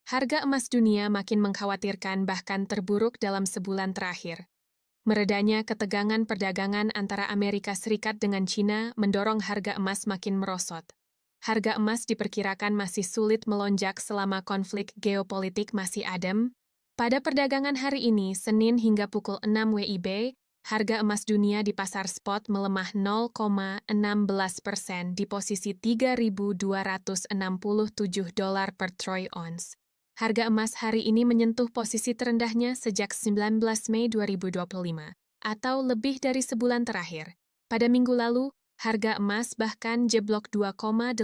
Harga emas dunia makin mengkhawatirkan bahkan terburuk dalam sebulan terakhir. Meredanya ketegangan perdagangan antara Amerika Serikat dengan China mendorong harga emas makin merosot. Harga emas diperkirakan masih sulit melonjak selama konflik geopolitik masih adem. Pada perdagangan hari ini, Senin hingga pukul 6 WIB, harga emas dunia di pasar spot melemah 0,16% di posisi $3.267 per troy ounce. Harga emas hari ini menyentuh posisi terendahnya sejak 19 Mei 2025, atau lebih dari sebulan terakhir. Pada minggu lalu, harga emas bahkan jeblok 2,82%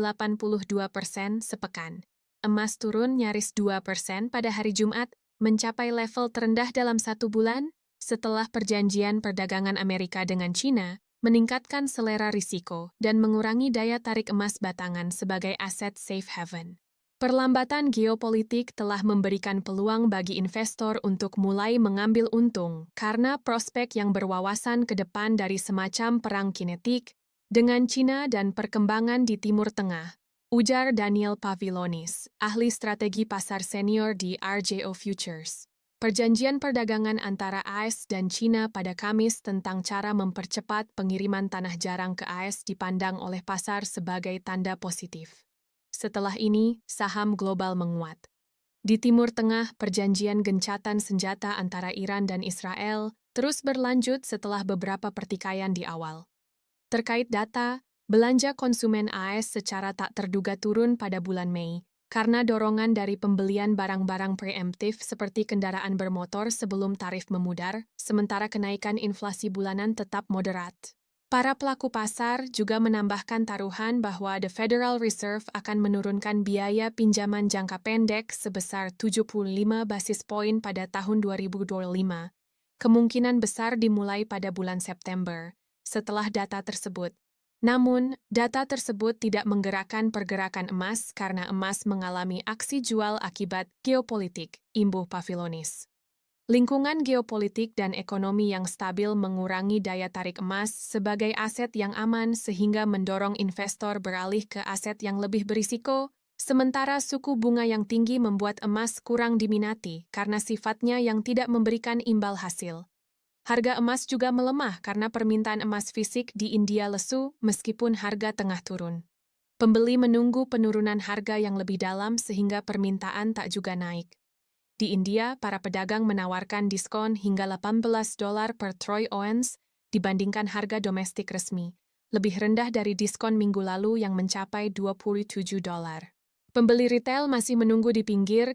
sepekan. Emas turun nyaris 2% pada hari Jumat, mencapai level terendah dalam satu bulan, setelah perjanjian perdagangan Amerika dengan China meningkatkan selera risiko dan mengurangi daya tarik emas batangan sebagai aset safe haven. Perlambatan geopolitik telah memberikan peluang bagi investor untuk mulai mengambil untung karena prospek yang berwawasan ke depan dari semacam perang kinetik dengan China dan perkembangan di Timur Tengah, ujar Daniel Pavilonis, ahli strategi pasar senior di RJO Futures. Perjanjian perdagangan antara AS dan China pada Kamis tentang cara mempercepat pengiriman tanah jarang ke AS dipandang oleh pasar sebagai tanda positif. Setelah ini, saham global menguat. Di Timur Tengah, perjanjian gencatan senjata antara Iran dan Israel terus berlanjut setelah beberapa pertikaian di awal. Terkait data, belanja konsumen AS secara tak terduga turun pada bulan Mei karena dorongan dari pembelian barang-barang preemptif seperti kendaraan bermotor sebelum tarif memudar, sementara kenaikan inflasi bulanan tetap moderat. Para pelaku pasar juga menambahkan taruhan bahwa The Federal Reserve akan menurunkan biaya pinjaman jangka pendek sebesar 75 basis poin pada tahun 2025. Kemungkinan besar dimulai pada bulan September, setelah data tersebut. Namun, data tersebut tidak menggerakkan pergerakan emas karena emas mengalami aksi jual akibat geopolitik, imbuh Pavilonis. Lingkungan geopolitik dan ekonomi yang stabil mengurangi daya tarik emas sebagai aset yang aman sehingga mendorong investor beralih ke aset yang lebih berisiko, sementara suku bunga yang tinggi membuat emas kurang diminati karena sifatnya yang tidak memberikan imbal hasil. Harga emas juga melemah karena permintaan emas fisik di India lesu meskipun harga tengah turun. Pembeli menunggu penurunan harga yang lebih dalam sehingga permintaan tak juga naik. Di India, para pedagang menawarkan diskon hingga $18 per troy ounce dibandingkan harga domestik resmi, lebih rendah dari diskon minggu lalu yang mencapai $27. Pembeli retail masih menunggu di pinggir